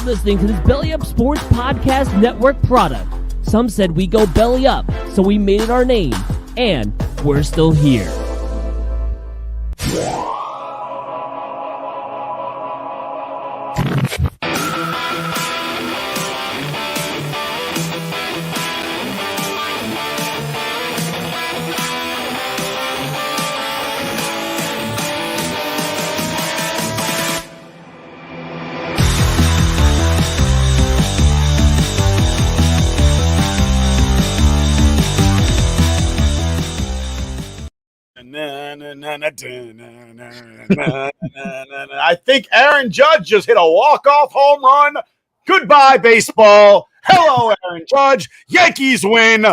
Listening to this Belly Up Sports Podcast Network product. Some said we go belly up, so we made it our name, and we're still here. I think Aaron Judge just hit a walk-off home run. Goodbye, baseball. Hello, Aaron Judge. Yankees win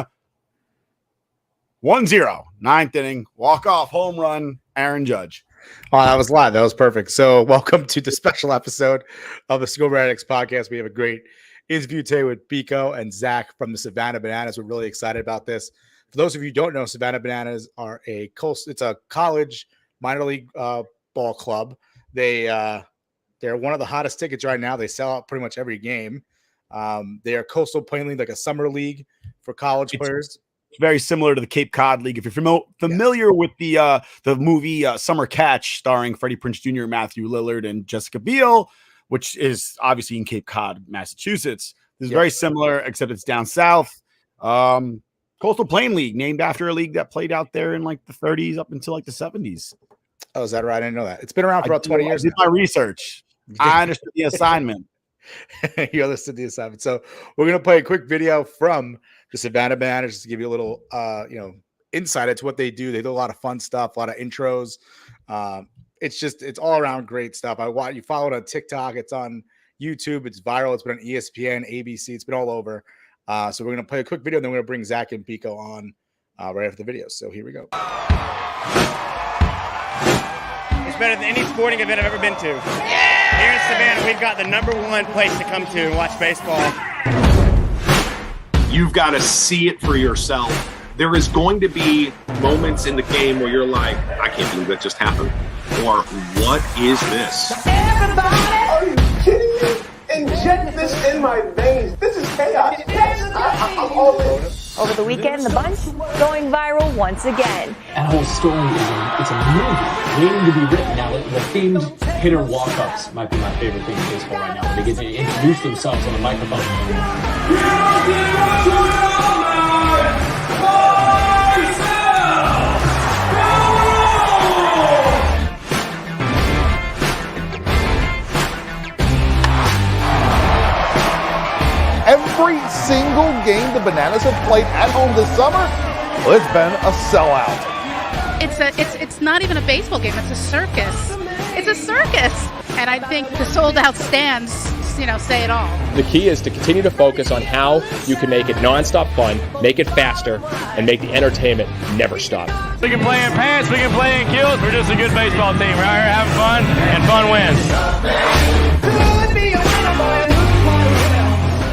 1-0. Ninth inning, walk-off home run, Aaron Judge. Oh, that was live. That was perfect. So welcome to the special episode of the School Addicts podcast. We have a great interview today with Biko and Zack from the Savannah Bananas. We're really excited about this. For those of you who don't know, Savannah Bananas are it's a college minor league ball club. They're one of the hottest tickets right now. They sell out pretty much every game. They are Coastal Plain League, like a summer league for college players. It's very similar to the Cape Cod League. If you're familiar with the movie Summer Catch, starring Freddie Prinze Jr., Matthew Lillard, and Jessica Biel, which is obviously in Cape Cod, Massachusetts. This is very similar, except it's down south. Coastal Plain League, named after a league that played out there in like the 30s up until like the 70s. Oh, is that right? I didn't know that. It's been around for about 20 years. I did my research. I understood the assignment. You understood the assignment. So we're going to play a quick video from the Savannah Bananas just to give you a little, insight into what they do. They do a lot of fun stuff, a lot of intros. It's all around great stuff. You follow it on TikTok. It's on YouTube. It's viral. It's been on ESPN, ABC. It's been all over. So we're going to play a quick video, and then we're going to bring Zack and Biko on right after the video. So here we go. It's better than any sporting event I've ever been to. Yeah! Here in Savannah, we've got the #1 place to come to and watch baseball. You've got to see it for yourself. There is going to be moments in the game where you're like, I can't believe that just happened. Or, what is this? Everybody! Are you kidding me? Inject this in my veins. This is chaos. I'm all in. Over the weekend, the bunch going viral once again. That whole story it's a movie waiting to be written. Now, the themed hitter walk-ups might be my favorite thing in baseball right now. They get to introduce themselves on the microphone. Every single game the Bananas have played at home this summer, well, it's been a sellout. It's not even a baseball game. It's a circus. It's a circus. And I think the sold-out stands, say it all. The key is to continue to focus on how you can make it nonstop fun, make it faster, and make the entertainment never stop. We can play in pants, we can play in kilts. We're just a good baseball team. We're out here having fun, and fun wins.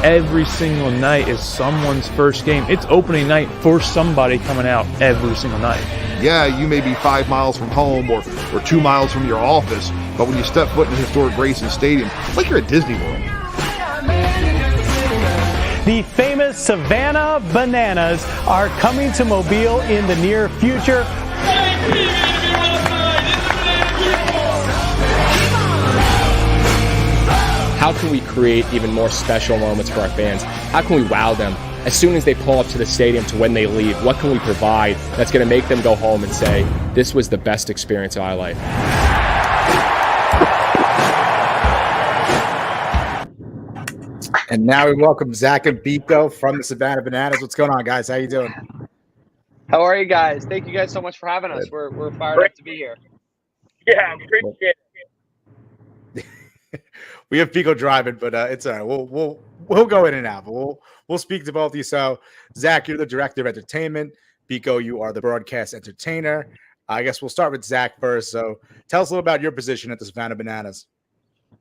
Every single night is someone's first game. It's opening night for somebody coming out every single night. Yeah, you may be 5 miles from home or 2 miles from your office, but when you step foot in the historic Grayson Stadium, it's like you're at Disney World. The famous Savannah Bananas are coming to Mobile in the near future. How can we create even more special moments for our fans? How can we wow them as soon as they pull up to the stadium to when they leave? What can we provide that's going to make them go home and say, this was the best experience of my life? And now we welcome Zack and Biko from the Savannah Bananas. What's going on, guys? How you doing? How are you guys? Thank you guys so much for having us. We're fired up to be here. Yeah, appreciate it. We have Biko driving, but it's all right. We'll go in and out. But we'll speak to both of you. So, Zack, you're the director of entertainment. Biko, you are the broadcast entertainer. I guess we'll start with Zack first. So, tell us a little about your position at the Savannah Bananas.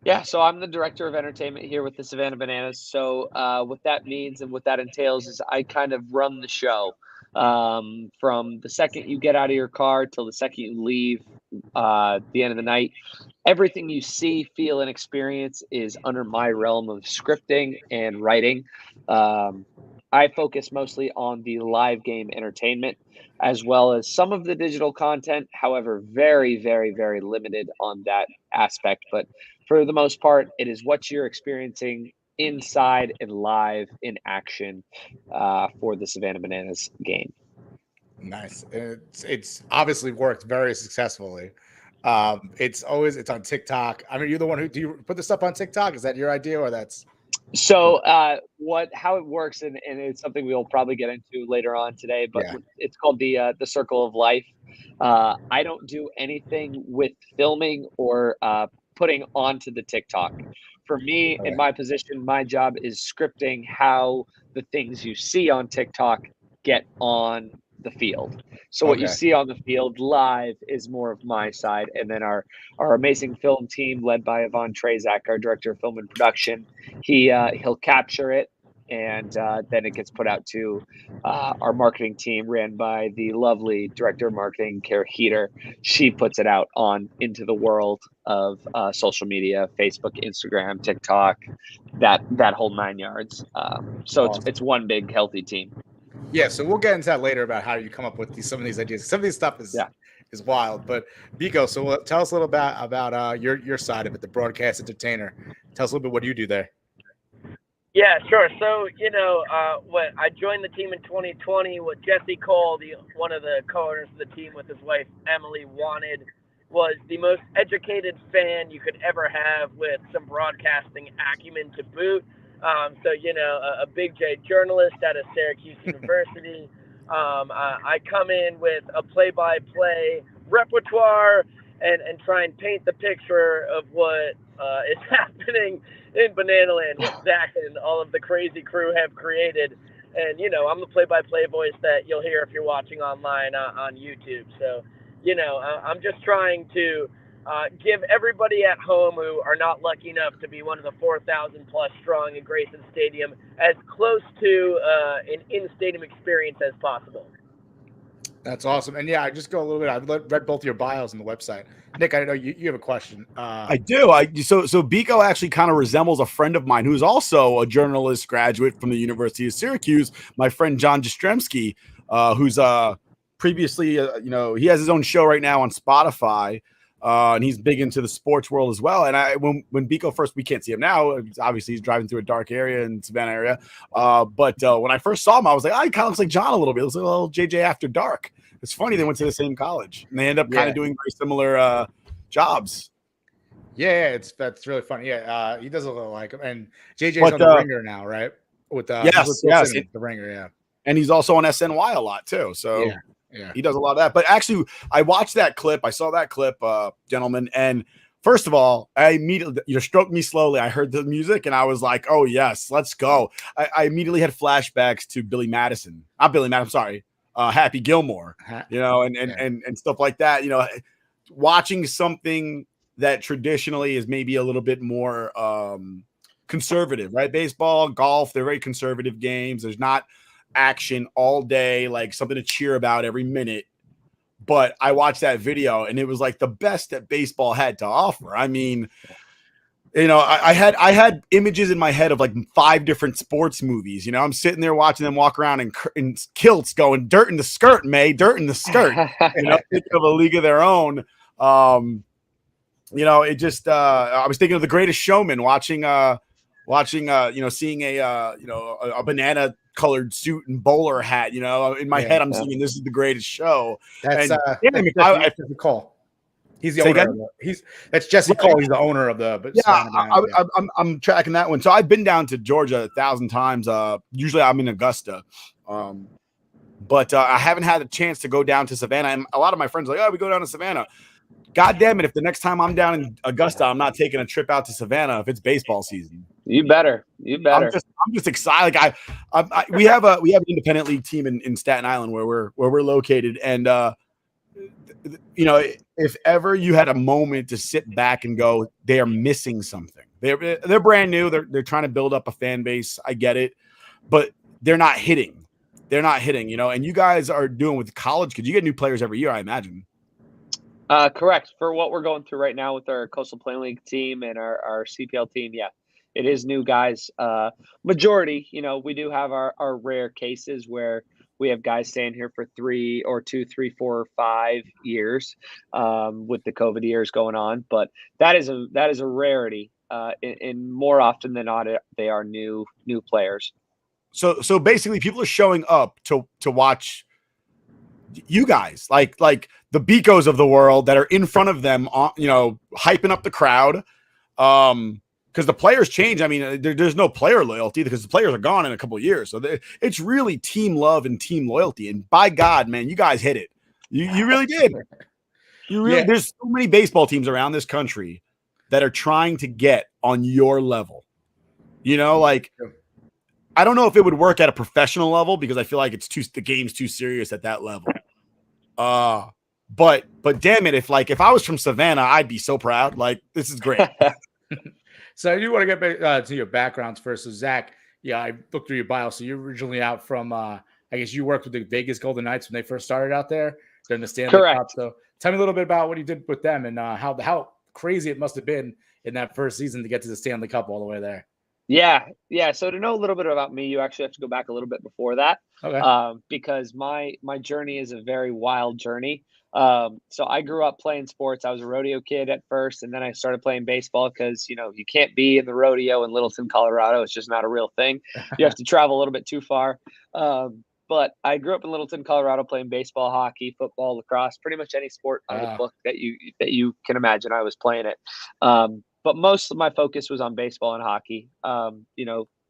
Yeah, so I'm the director of entertainment here with the Savannah Bananas. So what that means and what that entails is I kind of run the show. From the second you get out of your car till the second you leave the end of the night, everything you see, feel, and experience is under my realm of scripting and writing. I focus mostly on the live game entertainment as well as some of the digital content. However, very, very, very limited on that aspect. But for the most part, it is what you're experiencing inside and live in action for the Savannah Bananas game. Nice. It's obviously worked very successfully. It's on TikTok. I mean, you're the one do you put this up on TikTok? Is that your idea or that's? So how it works, and it's something we'll probably get into later on today, but it's called the Circle of Life. I don't do anything with filming or putting onto the TikTok. For me, in my position, my job is scripting how the things you see on TikTok get on the field. So what you see on the field live is more of my side, and then our amazing film team led by Yvonne Trezak, our director of film and production, he'll capture it, and then it gets put out to our marketing team ran by the lovely director of marketing, Kara Heater. She puts it out into the world of social media, Facebook, Instagram, TikTok, that whole 9 yards. So it's one big healthy team. Yeah, so we'll get into that later about how you come up with some of these ideas. Some of these stuff is wild. But Biko, so tell us a little bit about your side of it, the broadcast entertainer. Tell us a little bit what you do there. Yeah, sure. So, when I joined the team in 2020, what Jessie Cole, one of the co-owners of the team with his wife, Emily, wanted was the most educated fan you could ever have with some broadcasting acumen to boot. So, a big J journalist out of Syracuse University. I come in with a play-by-play repertoire and try and paint the picture of what is happening in Bananaland, what Zack and all of the crazy crew have created. And, I'm the play-by-play voice that you'll hear if you're watching online on YouTube. So, I'm just trying to give everybody at home who are not lucky enough to be one of the 4,000 plus strong in Grayson Stadium as close to an in-stadium experience as possible. That's awesome. And I just go a little bit. I've read both your bios on the website. Nick, I know you have a question. I do. So Biko actually kind of resembles a friend of mine who's also a journalist graduate from the University of Syracuse. My friend John Jastrzemski, who's previously, he has his own show right now on Spotify. And he's big into the sports world as well. And when Biko first, we can't see him now. Obviously, he's driving through a dark area in Savannah area. But when I first saw him, I was like, he kind of looks like John a little bit. It was a little JJ After Dark. It's funny they went to the same college and they end up kind of doing very similar jobs. Yeah, that's really funny. Yeah, he does a little like him. And JJ's on the Ringer now, right? With yes, the Ringer, yeah. And he's also on SNY a lot too. So. Yeah, he does a lot of that. But actually, I watched that clip. I saw that clip, gentlemen. And first of all, I immediately, stroked me slowly. I heard the music and I was like, oh, yes, let's go. I immediately had flashbacks to Billy Madison. Not Billy Madison, sorry. Happy Gilmore, and stuff like that. Watching something that traditionally is maybe a little bit more conservative, right? Baseball, golf, they're very conservative games. There's not action all day, like something to cheer about every minute. But I watched that video and it was like the best that baseball had to offer. I mean, I had images in my head of like 5 different sports movies. I'm sitting there watching them walk around in kilts going dirt in the skirt, May, dirt in the skirt. Thinking of a league of their own. It just I was thinking of The Greatest Showman, watching seeing a banana colored suit and bowler hat, in my head, I'm singing "This is the greatest show." That's Jesse Cole. He's the owner. That's Jessie Cole. He's the owner of the. I'm tracking that one. So I've been down to Georgia 1,000 times. Usually I'm in Augusta, but I haven't had a chance to go down to Savannah. And a lot of my friends are like, "Oh, we go down to Savannah." God damn it! If the next time I'm down in Augusta, I'm not taking a trip out to Savannah if it's baseball season. You better. I'm just excited. Like we have an independent league team in Staten Island where we're located, and if ever you had a moment to sit back and go, they are missing something. They're brand new. They're trying to build up a fan base. I get it, but they're not hitting. they're not hitting, and you guys are doing with college because you get new players every year, I imagine. Correct. For what we're going through right now with our Coastal Plain League team and our CPL team, yeah, it is new guys. Majority, we do have our rare cases where we have guys staying here for 2, 3, 4, 5 years with the COVID years going on. But that is a rarity. And more often than not, they are new players. So basically, people are showing up to watch you guys, like the Bikos of the world that are in front of them, hyping up the crowd. Because the players change. I mean, there's no player loyalty because the players are gone in a couple of years. So it's really team love and team loyalty. And by God, man, you guys hit it. You really did. There's so many baseball teams around this country that are trying to get on your level. I don't know if it would work at a professional level because I feel like the game's too serious at that level. But damn it, if I was from Savannah, I'd be so proud. Like, this is great. So I do want to get back to your backgrounds first. So Zach, I looked through your bio. So you're originally out from, I guess you worked with the Vegas Golden Knights when they first started out there during the Stanley Cup. So tell me a little bit about what you did with them and how crazy it must have been in that first season to get to the Stanley Cup all the way there. Yeah. So to know a little bit about me, you actually have to go back a little bit before that. Okay. Because my journey is a very wild journey. So I grew up playing sports. I was a rodeo kid at first, and then I started playing baseball because, you can't be in the rodeo in Littleton, Colorado. It's just not a real thing. You have to travel a little bit too far. But I grew up in Littleton, Colorado, playing baseball, hockey, football, lacrosse, pretty much any sport on the book that you can imagine. I was playing it. But most of my focus was on baseball and hockey.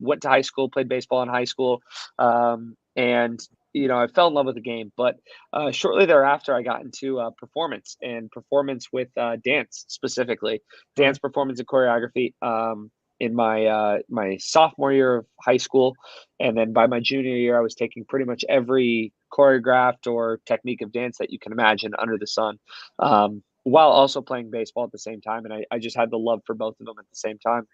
Went to high school, played baseball in high school. And I fell in love with the game. But shortly thereafter, I got into performance with dance, specifically dance performance and choreography in my sophomore year of high school. And then by my junior year, I was taking pretty much every choreographed or technique of dance that you can imagine under the sun, while also playing baseball at the same time. And I just had the love for both of them at the same time.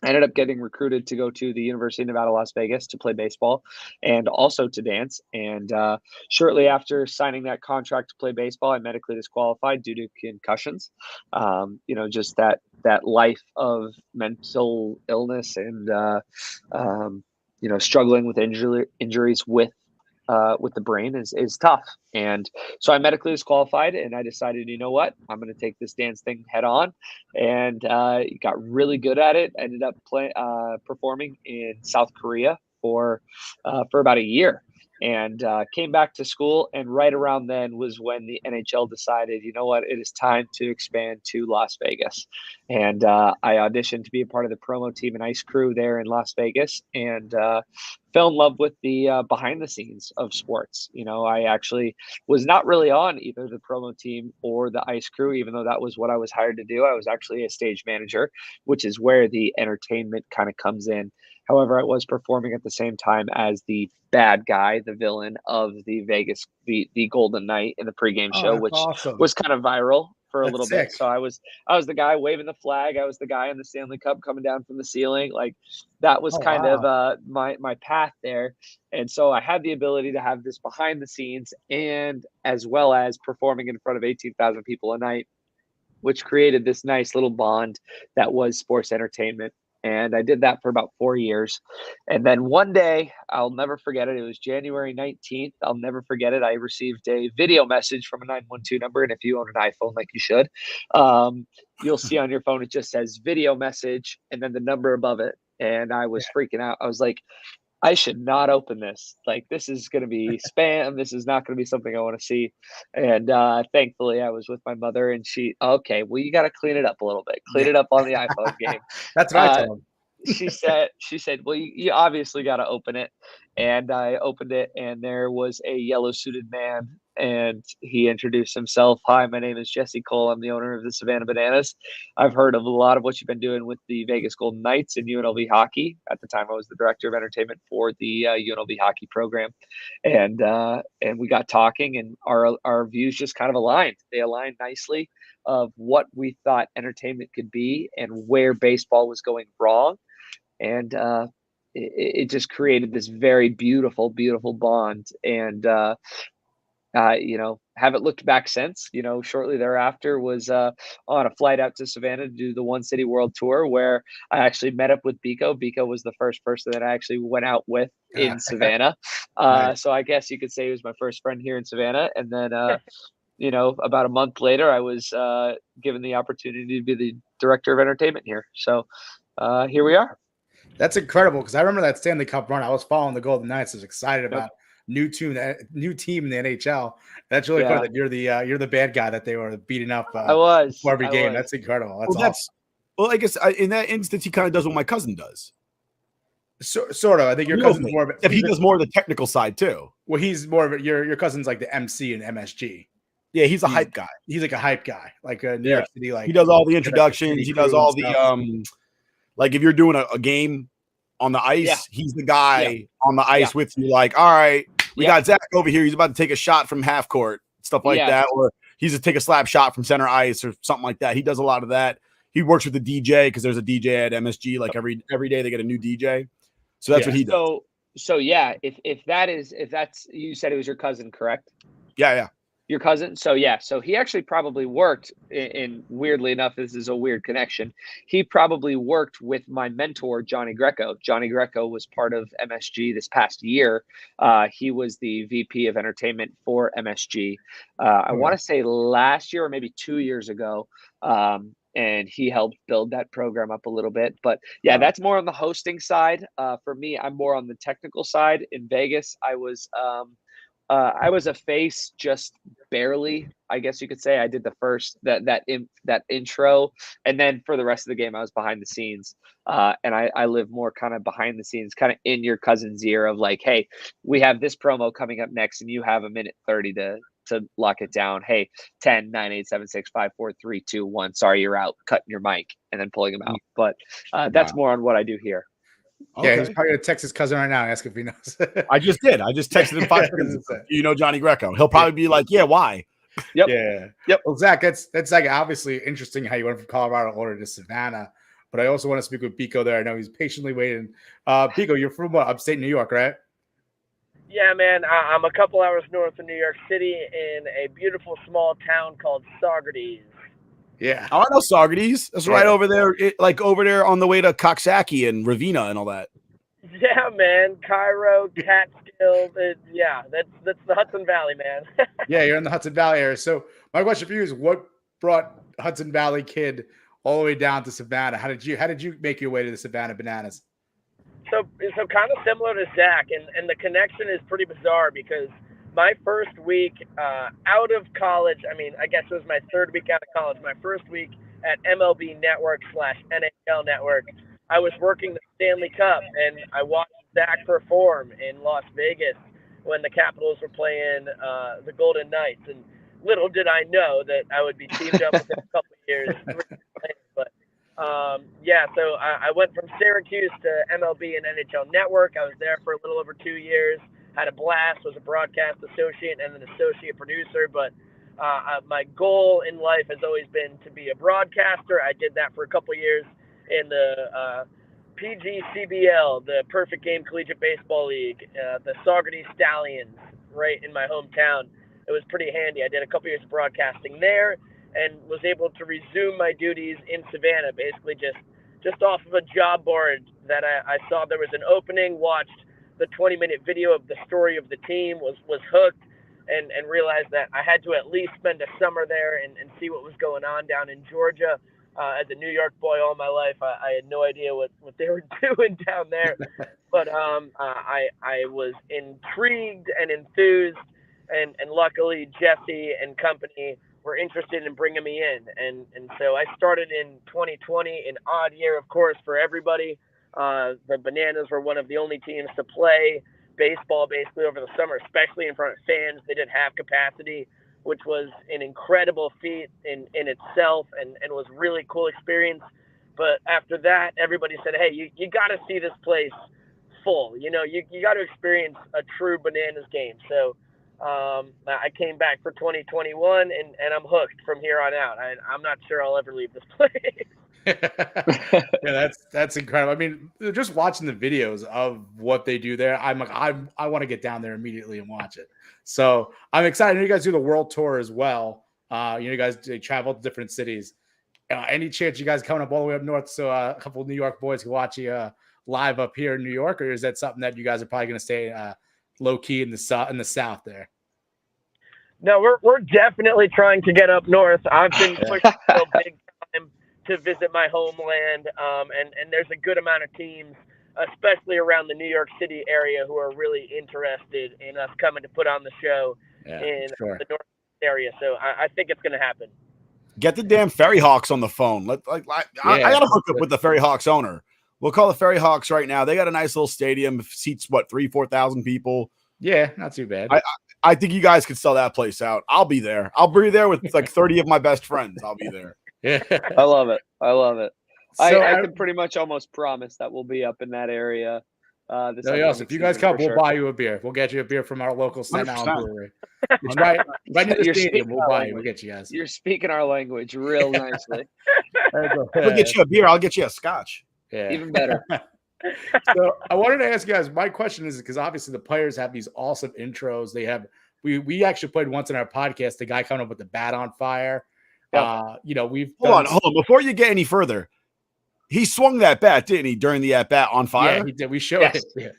I ended up getting recruited to go to the University of Nevada, Las Vegas to play baseball and also to dance. And shortly after signing that contract to play baseball, I medically disqualified due to concussions. Just that life of mental illness and, struggling with injuries with the brain is tough. And so I medically disqualified, and I decided, you know what, I'm going to take this dance thing head on, and got really good at it. Ended up performing in South Korea for about a year, and came back to school. And right around then was when the NHL decided, you know what, it is time to expand to Las Vegas. And I auditioned to be a part of the promo team and ice crew there in Las Vegas, and fell in love with the behind the scenes of sports. I actually was not really on either the promo team or the ice crew, even though that was what I was hired to do. I was actually a stage manager, which is where the entertainment kind of comes in. However, I was performing at the same time as the bad guy, the villain of the Vegas, the Golden Knight in the pregame show, which was kind of viral for a little bit. So I was the guy waving the flag. I was the guy in the Stanley Cup coming down from the ceiling. Like, that was of my path there. And so I had the ability to have this behind the scenes and as well as performing in front of 18,000 people a night, which created this nice little bond that was sports entertainment. And I did that for about 4 years. And then one day, I'll never forget it. It was January 19th. I'll never forget it. I received a video message from a 912 number. And if you own an iPhone, like you should, you'll see on your phone, it just says video message and then the number above it. And I was freaking out. I was like, I should not open this. Like, this is going to be spam. This is not going to be something I want to see. And thankfully, I was with my mother, and you got to clean it up a little bit. Clean it up on the iPhone game. That's what I told him. She said, well, you obviously got to open it. And I opened it, and there was a yellow suited man, and he introduced himself. Hi, my name is Jessie Cole. I'm the owner of the Savannah Bananas. I've heard of a lot of what you've been doing with the Vegas Golden Knights and UNLV hockey. At the time, I was the director of entertainment for the UNLV hockey program. And we got talking, and our views just kind of aligned. They aligned nicely of what we thought entertainment could be and where baseball was going wrong. And it just created this very beautiful, beautiful bond. And haven't looked back since. Shortly thereafter was on a flight out to Savannah to do the One City World Tour, where I actually met up with Biko. Biko was the first person that I actually went out with in Savannah. Nice. So I guess you could say he was my first friend here in Savannah. And then, about a month later, I was given the opportunity to be the director of entertainment here. So here we are. That's incredible, because I remember that Stanley Cup run. I was following the Golden Knights. I was excited about new team in the NHL. That's really funny that you're the bad guy that they were beating up. I was before every game. That's incredible. That's awesome. Well, I guess in that instance, he kind of does what my cousin does. Sort of. I think your cousin's more of if he does more of the technical side too. Well, he's more of your cousin's like the MC in MSG. Yeah, he's a hype guy. He's like a hype guy, like a New York City. Like he does all the introductions. He does all the like if you're doing a game on the ice, he's the guy on the ice with you. Like, all right, we got Zach over here. He's about to take a shot from half court, stuff like that, or he's to take a slap shot from center ice or something like that. He does a lot of that. He works with the DJ because there's a DJ at MSG. Like every day they get a new DJ, so that's what he does. So yeah, if that's you said it was your cousin, correct? Yeah. Your cousin? So he actually probably worked in weirdly enough, this is a weird connection. He probably worked with my mentor, Johnny Greco. Johnny Greco was part of MSG this past year. He was the VP of entertainment for MSG. I want to say last year or maybe 2 years ago. And he helped build that program up a little bit. But that's more on the hosting side. For me, I'm more on the technical side. In Vegas, I was a face, just barely, I guess you could say. I did the first that intro, and then for the rest of the game, I was behind the scenes. And I live more kind of behind the scenes, kind of in your cousin's ear of like, hey, we have this promo coming up next, and you have a minute 30 to lock it down. Hey, 10, 9, 8, 7, 6, 5, 4, 3, 2, 1. Sorry, you're out. Cutting your mic and then pulling them out. But that's more on what I do here. Yeah, he's probably gonna text his cousin right now and ask if he knows. I just did. I just texted him 5 seconds ago. You know Johnny Greco. He'll probably be like, yeah, why? Yep. Yeah. Yep. Well, Zach, that's like obviously interesting how you went from Colorado order to Savannah. But I also want to speak with Biko there. I know he's patiently waiting. Biko, you're from what? Upstate New York, right? Yeah, man. I'm a couple hours north of New York City in a beautiful small town called Saugerties. Yeah. Oh, I know Saugerties. That's right over there, over there on the way to Coxsackie and Ravenna and all that. Yeah, man. Cairo, Catskill. That's the Hudson Valley, man. Yeah, you're in the Hudson Valley area. So my question for you is, what brought Hudson Valley kid all the way down to Savannah? How did you make your way to the Savannah Bananas? So kind of similar to Zach, and the connection is pretty bizarre because my first week out of college, I guess it was my third week out of college, my first week at MLB Network / NHL Network, I was working the Stanley Cup, and I watched Zach perform in Las Vegas when the Capitals were playing the Golden Knights. And little did I know that I would be teamed up within a couple of years. But so I went from Syracuse to MLB and NHL Network. I was there for a little over 2 years. Had a blast, was a broadcast associate and an associate producer. But my goal in life has always been to be a broadcaster. I did that for a couple of years in the PGCBL, the Perfect Game Collegiate Baseball League, the Saugerties Stallions, right in my hometown. It was pretty handy. I did a couple years of broadcasting there and was able to resume my duties in Savannah, basically just off of a job board that I saw there was an opening, watched the 20-minute video of the story of the team, was hooked, and realized that I had to at least spend a summer there and see what was going on down in Georgia. As a New York boy all my life, I had no idea what they were doing down there. But I was intrigued and enthused, and luckily Jessie and company were interested in bringing me in. And so I started in 2020, an odd year, of course, for everybody. The Bananas were one of the only teams to play baseball basically over the summer, especially in front of fans. They didn't have capacity, which was an incredible feat in itself and was really cool experience. But after that, everybody said, hey, you got to see this place full. You got to experience a true Bananas game. So I came back for 2021, and I'm hooked from here on out. I'm not sure I'll ever leave this place. Yeah, that's incredible. I mean, just watching the videos of what they do there, I'm like, I want to get down there immediately and watch it. So I'm excited. I know you guys do the world tour as well. You guys they travel to different cities. Any chance you guys coming up all the way up north so a couple of New York boys can watch you live up here in New York, or is that something that you guys are probably going to stay low key in the south there? No, we're definitely trying to get up north. I've been pushing so big time to visit my homeland, and there's a good amount of teams, especially around the New York City area, who are really interested in us coming to put on the show in the north area. So I think it's going to happen. Get the damn Ferry Hawks on the phone. I got to hook up with the Ferry Hawks owner. We'll call the Ferry Hawks right now. They got a nice little stadium, seats 3,000-4,000 people. Yeah, not too bad. I think you guys could sell that place out. I'll be there. I'll be there with 30 of my best friends. I'll be there. Yeah, I love it. So I can pretty much almost promise that we'll be up in that area. If you guys come, we'll buy you a beer. We'll get you a beer from our local Staten Island brewery. It's right near the stadium. We'll get you guys. You're speaking our language real nicely. We'll get you a beer. I'll get you a scotch. Yeah, even better. So I wanted to ask you guys. My question is because obviously the players have these awesome intros. They have. We actually played once in our podcast. The guy coming up with the bat on fire. Yep. We've hold on. Before you get any further. He swung that bat, didn't he, during the at-bat on fire? Yeah, he did. We showed it. Yeah,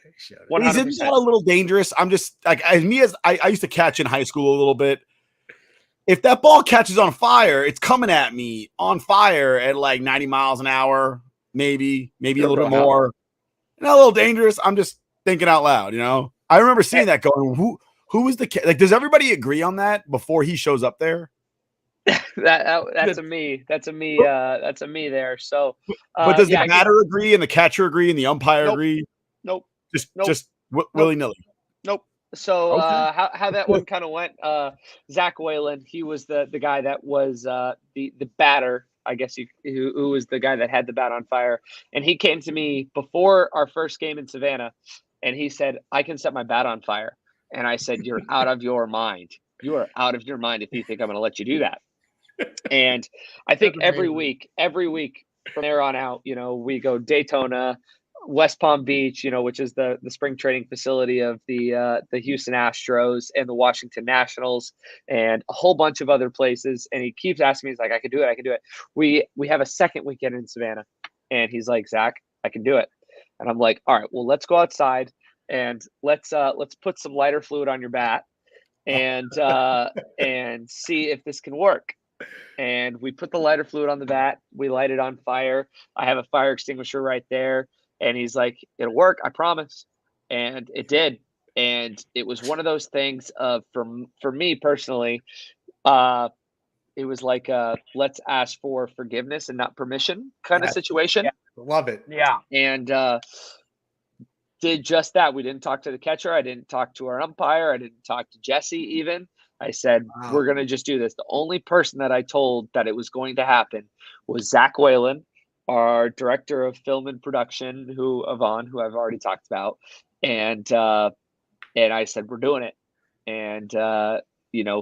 Isn't that a little dangerous? I'm just like, I used to catch in high school a little bit. If that ball catches on fire, it's coming at me on fire at 90 miles an hour, maybe a little bit more. Not a little dangerous. I'm just thinking out loud, I remember seeing that going, who is the does everybody agree on that before he shows up there? That's a me there. So, but does the batter agree and the catcher agree and the umpire agree? Nope. Just willy nilly. Nope. So how that one kind of went? Zach Whalen, he was the guy that was the batter. I guess who was the guy that had the bat on fire, and he came to me before our first game in Savannah, and he said, "I can set my bat on fire," and I said, "You're out of your mind. You are out of your mind if you think I'm going to let you do that." And I think every week from there on out, we go Daytona, West Palm Beach, which is the spring training facility of the Houston Astros and the Washington Nationals and a whole bunch of other places. And he keeps asking me, he's like, I can do it. We have a second weekend in Savannah. And he's like, Zach, I can do it. And I'm like, all right, well, let's go outside and let's put some lighter fluid on your bat and see if this can work. And we put the lighter fluid on the bat. We light it on fire. I have a fire extinguisher right there. And he's like, it'll work, I promise. And it did. And it was one of those things of, for me personally, it was like let's ask for forgiveness and not permission kind of situation. Yeah, love it. Yeah. And did just that. We didn't talk to the catcher. I didn't talk to our umpire. I didn't talk to Jessie even. I said, we're going to just do this. The only person that I told that it was going to happen was Zach Whalen, our director of film and production, who I've already talked about. And I said, we're doing it. And,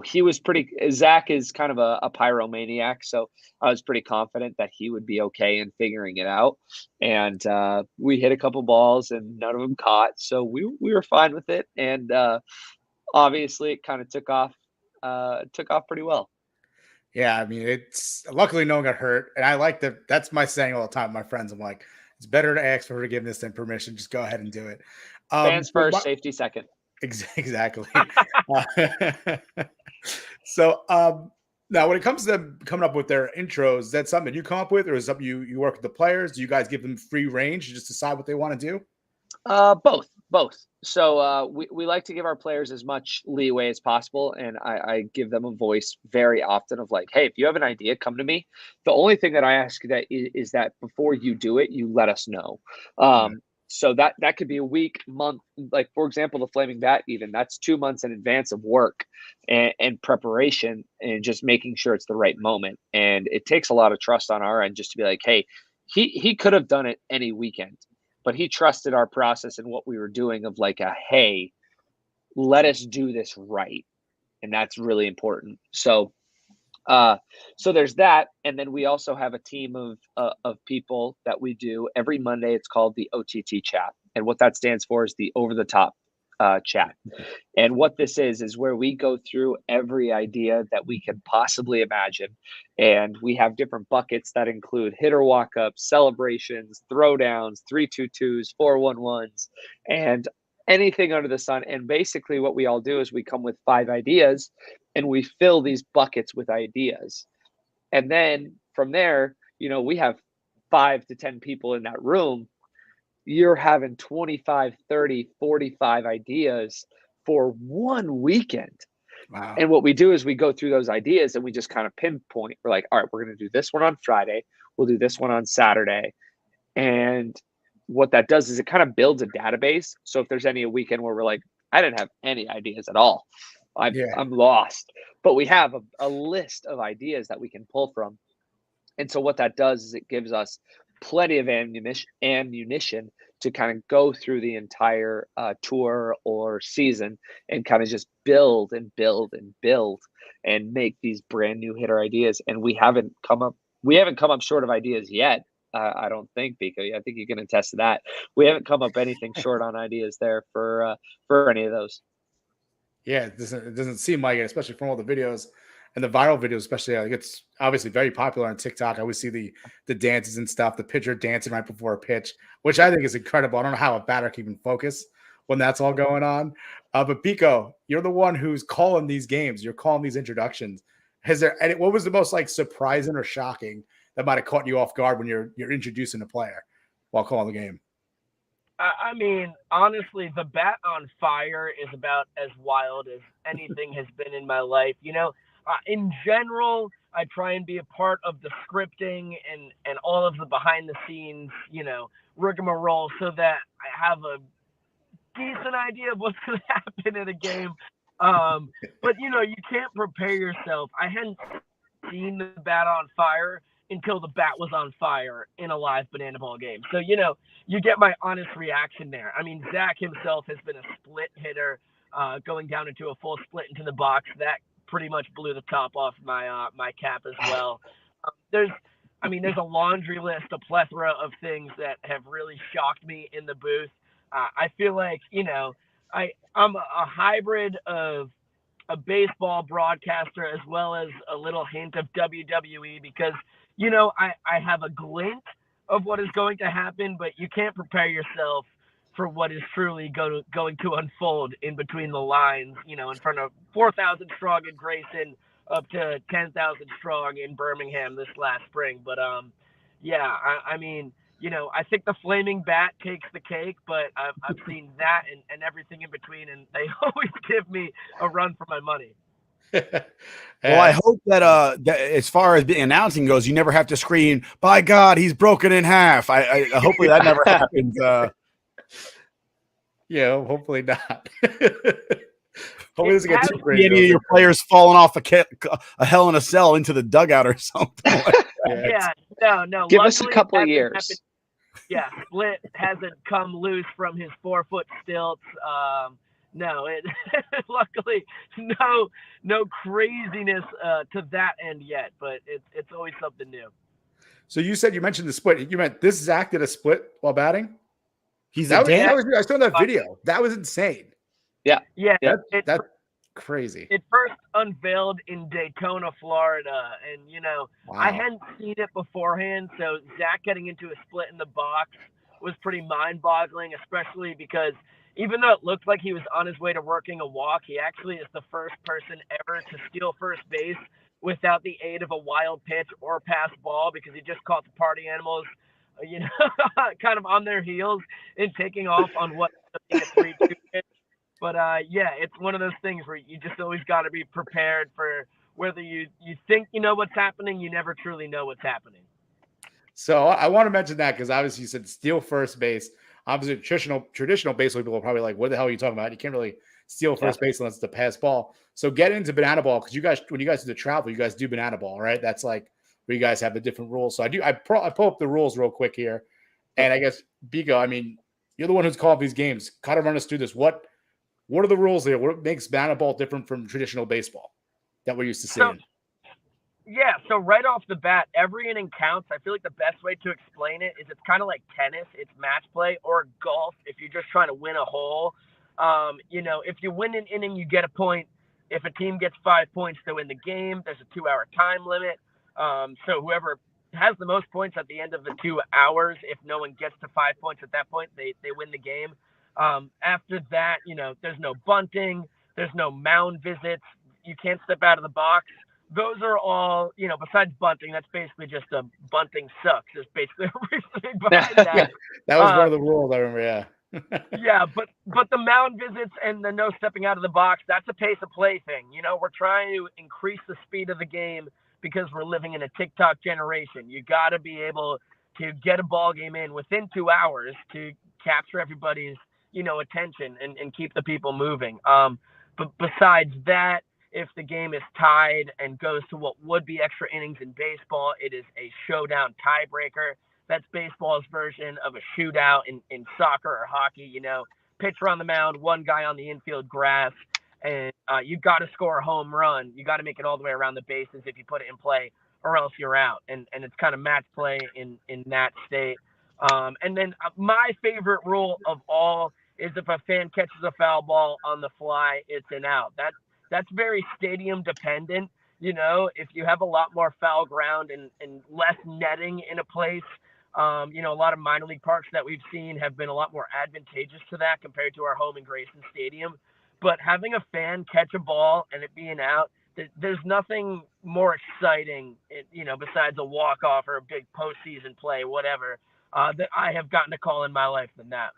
he was Zach is kind of a pyromaniac. So I was pretty confident that he would be okay in figuring it out. And we hit a couple balls and none of them caught. So we were fine with it. And obviously it kind of took off pretty well. Yeah, I mean, it's luckily no one got hurt, and I like that. That's my saying all the time. My friends, I'm like, it's better to ask for forgiveness than permission. Just go ahead and do it. Fans first, safety second. Exactly. So now, when it comes to them coming up with their intros, is that something you come up with, or is it something you work with the players? Do you guys give them free range to just decide what they want to do? Both. So we like to give our players as much leeway as possible, and I give them a voice very often of like, hey, if you have an idea, come to me. The only thing that I ask that is that before you do it, you let us know. So that could be a week, month. Like, for example, the Flaming Bat, even that's 2 months in advance of work and preparation and just making sure it's the right moment. And it takes a lot of trust on our end just to be like, hey, he could have done it any weekend, but he trusted our process and what we were doing of like hey, let us do this right. And that's really important. So So there's that, and then we also have a team of people that we do every Monday. It's called the OTT Chat, and what that stands for is the over the top chat. And what this is where we go through every idea that we can possibly imagine, and we have different buckets that include hitter walk-ups, celebrations, throwdowns, 3-2-2s, 4-1-1s, and anything under the sun. And basically what we all do is we come with 5 ideas and we fill these buckets with ideas. And then from there, we have 5 to 10 people in that room. You're having 25, 30, 45 ideas for one weekend. Wow. And what we do is we go through those ideas and we just kind of pinpoint. We're like, all right, we're going to do this one on Friday. We'll do this one on Saturday. And what that does is it kind of builds a database. So if there's any weekend where we're like, I didn't have any ideas at all, I'm lost, but we have a list of ideas that we can pull from. And so what that does is it gives us plenty of ammunition to kind of go through the entire tour or season and kind of just build and build and build and make these brand new hitter ideas. And we haven't come up short of ideas yet. I don't think, Biko. I think you can attest to that. We haven't come up anything short on ideas there for any of those. Yeah, it doesn't seem like it, especially from all the videos and the viral videos, especially. Like, it's obviously very popular on TikTok. I always see the dances and stuff, the pitcher dancing right before a pitch, which I think is incredible. I don't know how a batter can even focus when that's all going on. But Biko, you're the one who's calling these games. You're calling these introductions. What was the most surprising or shocking that might have caught you off guard when you're introducing a player while calling the game? I mean, honestly, the bat on fire is about as wild as anything has been in my life. In general, I try and be a part of the scripting and all of the behind the scenes, rigmarole, so that I have a decent idea of what's going to happen in a game. But you can't prepare yourself. I hadn't seen the bat on fire until the bat was on fire in a live banana ball game. So, you get my honest reaction there. I mean, Zack himself has been a split hitter, going down into a full split into the box. That pretty much blew the top off my cap as well. There's a laundry list, a plethora of things that have really shocked me in the booth. I feel like, I'm a hybrid of a baseball broadcaster as well as a little hint of WWE, because I have a glint of what is going to happen, but you can't prepare yourself for what is truly going to unfold in between the lines, in front of 4,000 strong in Grayson, up to 10,000 strong in Birmingham this last spring. But I think the flaming bat takes the cake, but I've seen that and everything in between, and they always give me a run for my money. Well, I hope that as far as announcing goes, you never have to scream, "By God, he's broken in half." I hopefully that never happens. Yeah, hopefully not. Hopefully doesn't get too crazy. Any of your players falling off a Hell in a Cell into the dugout or something. Like that. No. Give us a couple of years. Yeah, Split hasn't come loose from his 4-foot stilts. Luckily, no craziness to that end yet, but it's always something new. So you mentioned the split. You meant this Zack did a split while batting? I saw that video. That was insane. Yeah. That's crazy. It first unveiled in Daytona, Florida, and wow. I hadn't seen it beforehand, so Zack getting into a split in the box was pretty mind-boggling, especially because even though it looked like he was on his way to working a walk, he actually is the first person ever to steal first base without the aid of a wild pitch or pass ball, because he just caught the party animals, kind of on their heels and taking off on what a 3-2 pitch. But it's one of those things where you just always got to be prepared for whether you think you know what's happening, you never truly know what's happening. So I want to mention that because obviously you said steal first base. Obviously, traditional baseball people are probably like, what the hell are you talking about? You can't really steal first base unless it's a pass ball. So get into banana ball, because when you guys do the travel, you guys do banana ball, right? That's like where you guys have the different rules. So I pull up the rules real quick here. And I guess, Biko, you're the one who's called these games. Kind of run us through this. What are the rules here? What makes banana ball different from traditional baseball that we're used to seeing? Yeah, so right off the bat, every inning counts. I feel like the best way to explain it is it's kind of like tennis. It's match play, or golf if you're just trying to win a hole. If you win an inning, you get a point. If a team gets 5 points to win the game, there's a 2-hour time limit. So whoever has the most points at the end of the 2 hours, if no one gets to 5 points at that point, they win the game. After that, there's no bunting. There's no mound visits. You can't step out of the box. Those are all, besides bunting, that's basically just a bunting sucks. Is basically everything behind that. That was one of the rules I remember. Yeah. Yeah, but the mound visits and the no stepping out of the box, that's a pace of play thing. We're trying to increase the speed of the game because we're living in a TikTok generation. You got to be able to get a ball game in within 2 hours to capture everybody's, attention and keep the people moving. But besides that, if the game is tied and goes to what would be extra innings in baseball, it is a showdown tiebreaker. That's baseball's version of a shootout in soccer or hockey. Pitcher on the mound, one guy on the infield grass, and you've got to score a home run. You got to make it all the way around the bases if you put it in play, or else you're out. And it's kind of match play in that state. And then my favorite rule of all is if a fan catches a foul ball on the fly, it's an out. That's very stadium dependent. If you have a lot more foul ground and less netting in a place, a lot of minor league parks that we've seen have been a lot more advantageous to that compared to our home in Grayson Stadium. But having a fan catch a ball and it being out, there's nothing more exciting, besides a walk-off or a big postseason play, whatever, that I have gotten to call in my life than that.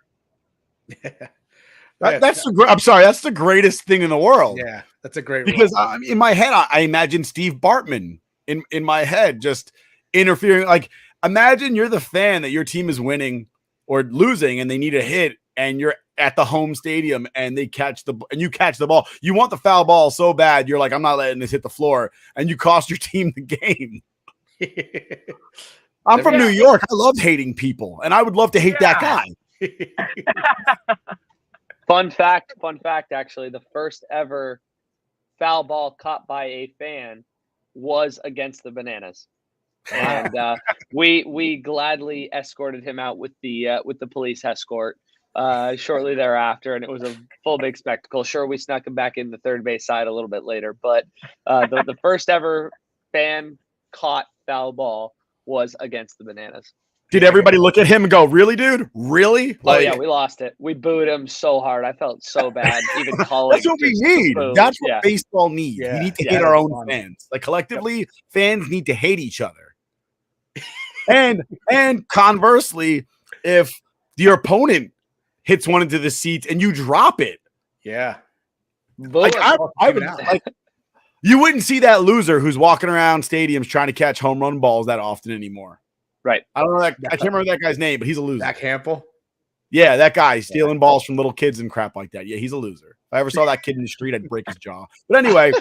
That's the greatest thing in the world. Yeah, that's a great because in my head, I imagine Steve Bartman in my head just interfering. Like, imagine you're the fan that your team is winning or losing, and they need a hit, and you're at the home stadium, and you catch the ball. You want the foul ball so bad, you're like, I'm not letting this hit the floor, and you cost your team the game. I'm from New York. I love hating people, and I would love to hate that guy. Fun fact, actually, the first ever foul ball caught by a fan was against the Bananas. And we gladly escorted him out with the police escort shortly thereafter, and it was a full big spectacle. Sure, we snuck him back in the third base side a little bit later, but the first ever fan caught foul ball was against the Bananas. Did everybody look at him and go, really, dude? Really? Oh, yeah, we lost it. We booed him so hard. I felt so bad. Even colleagues. That's what we need. That's what baseball needs. We need to hate our own fans. Like, collectively, fans need to hate each other. And conversely, if your opponent hits one into the seats and you drop it. Yeah. Like, I would, like, you wouldn't see that loser who's walking around stadiums trying to catch home run balls that often anymore. Right. I don't know I can't remember that guy's name, but he's a loser. Zach Hampel? Yeah, that guy stealing balls from little kids and crap like that. Yeah, he's a loser. If I ever saw that kid in the street, I'd break his jaw. But anyway,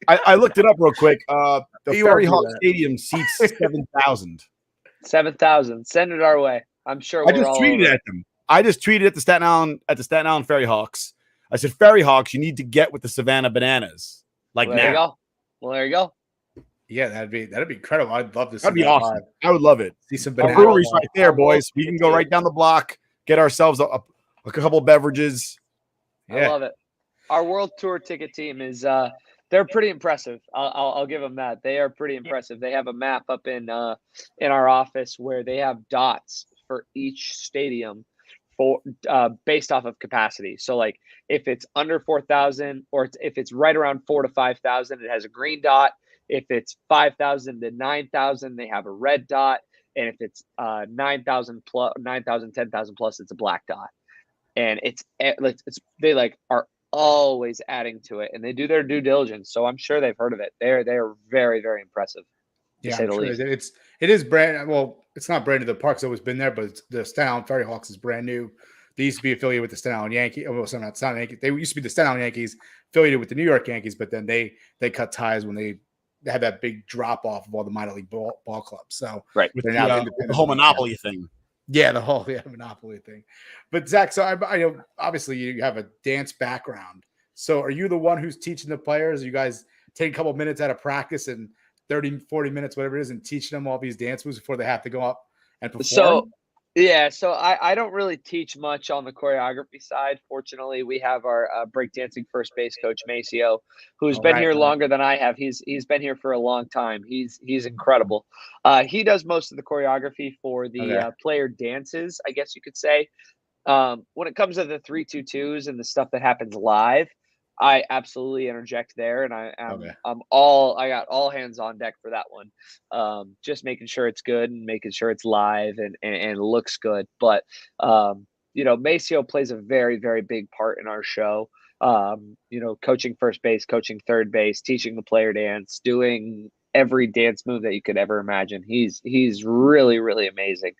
I looked it up real quick. The Ferry Hawk Stadium seats 7,000. 7,000. Send it our way. I'm sure I just tweeted at them. I just tweeted at the Staten Island Ferry Hawks. I said, Ferry Hawks, you need to get with the Savannah Bananas. Like, well, there you go. Well, there you go. Yeah, that'd be incredible. I'd love to see that'd be awesome. Live. I would love it. See some breweries right there, boys. We can go right down the block, get ourselves a couple beverages. Yeah. I love it. Our World Tour ticket team is they're pretty impressive. I'll give them that. They are pretty impressive. They have a map up in our office where they have dots for each stadium for based off of capacity. So like if it's under 4,000 or if it's right around 4,000 to 5,000, it has a green dot. If it's 5,000 to 9,000, they have a red dot. And if it's 9,000 plus, 9,000, 10,000 plus, it's a black dot. And they like are always adding to it, and they do their due diligence. So I'm sure they've heard of it. They are very, very impressive. Yeah, to say the least. It is brand. Well, it's not brand new. The park's always been there, but it's, the Staten Island Ferry Hawks is brand new. They used to be affiliated with the Staten Island Yankees. Well, so not Staten Island Yankees. They used to be the Staten Island Yankees affiliated with the New York Yankees, but then they cut ties when they had that big drop off of all the minor league ball clubs. So right, they're now the whole monopoly thing. Yeah, the whole monopoly thing. But Zach, so I know obviously you have a dance background. So are you the one who's teaching the players? Are you guys take a couple minutes out of practice and 30, 40 minutes, whatever it is, and teaching them all these dance moves before they have to go up and perform? So I don't really teach much on the choreography side. Fortunately, we have our breakdancing first base coach Maceo, who's been here longer than I have. He's been here for a long time. He's incredible. He does most of the choreography for the player dances, I guess you could say. When it comes to the 3-2-2s and the stuff that happens live, I absolutely interject there, and I got all hands on deck for that one. Just making sure it's good and making sure it's live and looks good. But Maceo plays a very, very big part in our show. Coaching first base, coaching third base, teaching the player dance, doing every dance move that you could ever imagine. He's really, really amazing.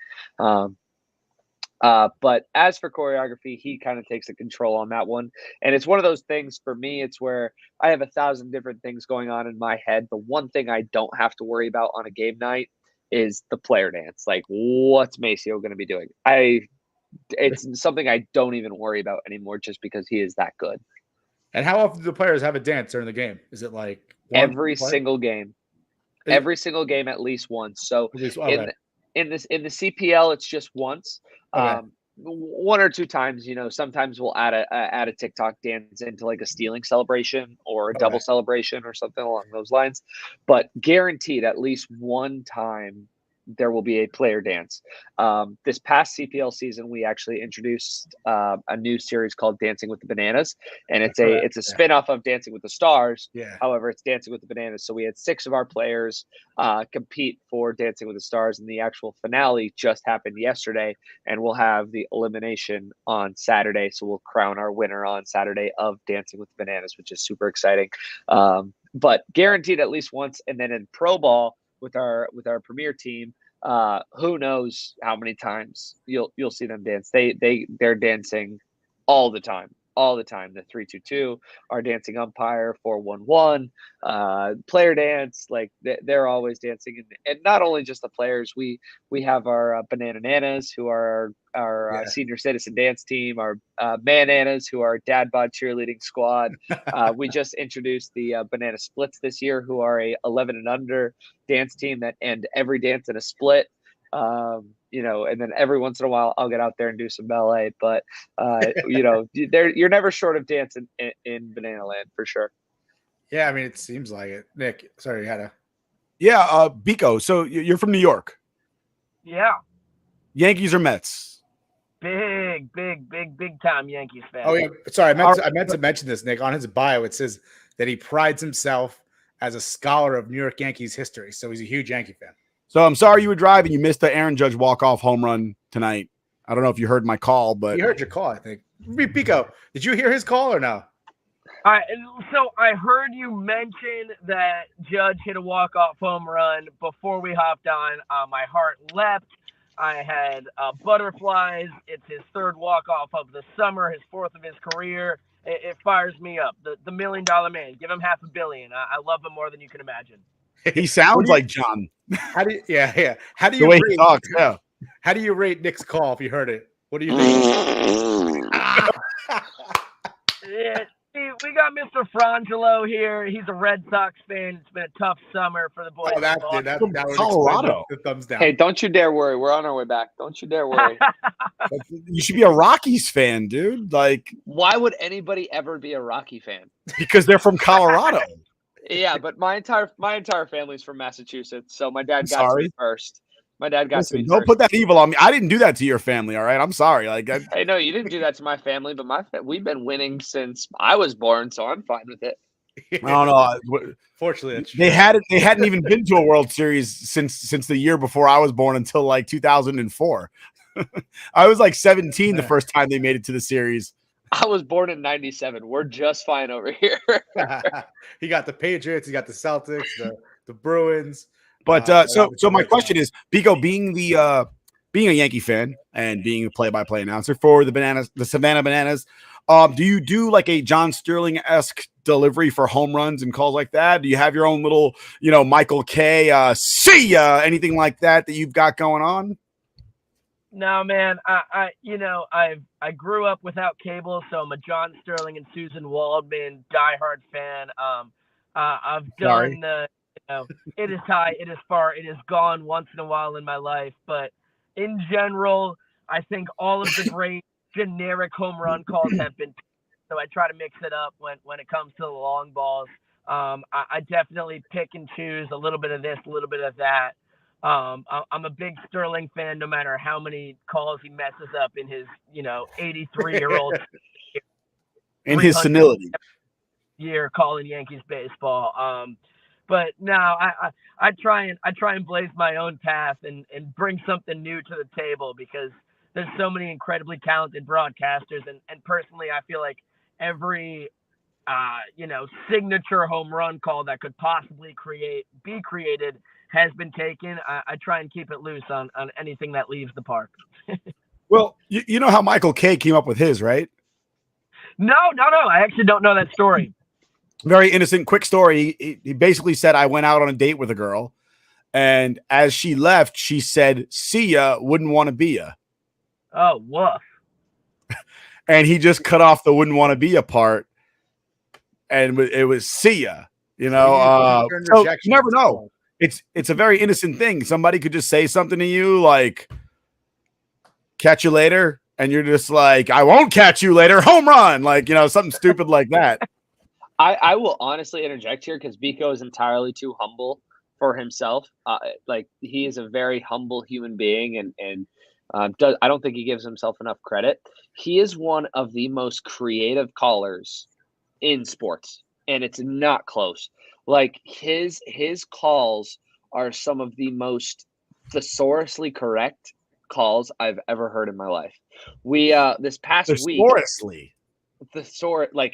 But as for choreography, he kind of takes the control on that one. And it's one of those things for me, it's where I have 1,000 different things going on in my head. The one thing I don't have to worry about on a game night is the player dance. Like, what's Maceo going to be doing? It's something I don't even worry about anymore just because he is that good. And how often do the players have a dance during the game? Is it like every single game? Every single game at least once. So in the CPL, it's just once. One or two times, sometimes we'll add a TikTok dance into like a stealing celebration or a double celebration or something along those lines. But guaranteed at least one time there will be a player dance. This past CPL season, we actually introduced a new series called Dancing with the Bananas, and it's a spinoff of Dancing with the Stars. However, it's Dancing with the Bananas. So we had 6 of our players compete for Dancing with the Stars, and the actual finale just happened yesterday, and we'll have the elimination on Saturday. So we'll crown our winner on Saturday of Dancing with the Bananas, which is super exciting. But guaranteed at least once, and then in pro ball with our premier team, who knows how many times you'll see them dance. They're dancing all the time. The 3-2-2, our dancing umpire, 4-1-1, player dance, like they're always dancing. And not only just the players, we have our Bananas, who are our senior citizen dance team, our Bananas, who are dad bod cheerleading squad. We just introduced the Banana Splits this year, who are a 11 and under dance team that end every dance in a split. And then every once in a while I'll get out there and do some ballet, but you're never short of dance in Banana Land for sure. Yeah, I mean, it seems like it. Nick, sorry, you had a... Yeah, Biko, so you're from New York. Yeah. Yankees or Mets? Big time Yankees fan. Oh, yeah. Sorry, I meant to mention this, Nick. On his bio, it says that he prides himself as a scholar of New York Yankees history, so he's a huge Yankee fan. So I'm sorry you were driving. You missed the Aaron Judge walk-off home run tonight. I don't know if you heard my call, but... You heard your call, I think. Biko, did you hear his call or no? So I heard you mention that Judge hit a walk-off home run before we hopped on. My heart leapt. I had butterflies. It's his 3rd walk-off of the summer, his 4th of his career. It fires me up. The $1 million man. Give him $500 million. I love him more than you can imagine. He sounds like John. How do you How do you the way rate, he talks, yeah. How do you rate Nick's call if you heard it? What do you think? We got Mr. Frongillo here. He's a Red Sox fan. It's been a tough summer for the boys. Oh, that would Colorado. The thumbs down. Hey, don't you dare worry. We're on our way back. Don't you dare worry. You should be a Rockies fan, dude. Like, why would anybody ever be a Rocky fan? Because they're from Colorado. Yeah, but my entire family's from Massachusetts, so my dad got to me first. My dad got to me don't first. Put that evil on me. I didn't do that to your family, all right? I'm sorry. Hey, no, you didn't do that to my family, but we've been winning since I was born, so I'm fine with it. I don't know. Fortunately, they hadn't even been to a World Series since the year before I was born until like 2004. I was like 17 the first time they made it to the series. I was born in 97. We're just fine over here. He got the Patriots, he got the Celtics, the Bruins. But so my question is, Biko, being a Yankee fan and being a play-by-play announcer for the Savannah Bananas, do you do like a John Sterling-esque delivery for home runs and calls like that? Do you have your own little, Michael K, see ya, anything like that you've got going on? No, man. I grew up without cable, so I'm a John Sterling and Susan Waldman diehard fan. I've done the it is high, it is far, it is gone once in a while in my life. But in general, I think all of the great generic home run calls have been. So I try to mix it up when it comes to the long balls. I definitely pick and choose a little bit of this, a little bit of that. I'm a big Sterling fan, no matter how many calls he messes up in his, 83-year-old in his senility year calling Yankees baseball. But no, I try and blaze my own path and bring something new to the table, because there's so many incredibly talented broadcasters, and personally, I feel like every signature home run call that could possibly be created has been taken. I try and keep it loose on anything that leaves the park. Well, you know how Michael Kay came up with his, right? No. I actually don't know that story. Very innocent, quick story. He basically said, I went out on a date with a girl, and as she left, she said, "See ya, wouldn't want to be ya." Oh, woof. And he just cut off the "wouldn't want to be a" part, and it was "see ya." So you never know. It's a very innocent thing. Somebody could just say something to you like, "Catch you later," and you're just like, "I won't catch you later." Home run, something stupid like that. I will honestly interject here, because Biko is entirely too humble for himself. He is a very humble human being, and I don't think he gives himself enough credit. He is one of the most creative callers in sports, and it's not close. Like his calls are some of the most thesaurously correct calls I've ever heard in my life. We this past week,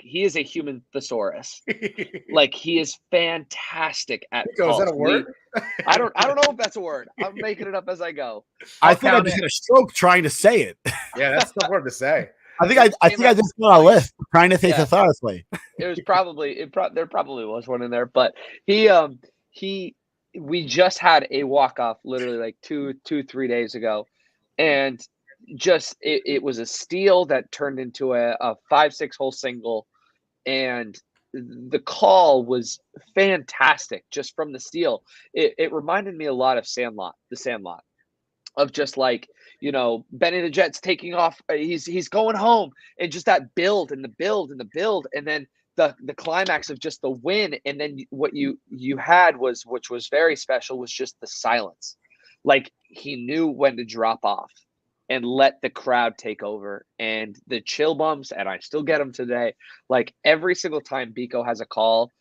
he is a human thesaurus. He is fantastic at calls. Is that a word? I don't know if that's a word. I'm making it up as I go. I think I just had a stroke trying to say it. Yeah, that's the word to say. I think I just got a list trying to think thesaurously. It was probably there probably was one in there, but we just had a walk-off literally like 3 days ago, and just it was a steal that turned into a 5-6 hole single, and the call was fantastic just from the steal. It reminded me a lot of the Sandlot, of just Benny the Jet's taking off. He's going home, and just that build and the build and the build, and then the climax of just the win. And then what you had which was very special, was just the silence. Like he knew when to drop off and let the crowd take over, and the chill bumps. And I still get them today. Like every single time Biko has a call,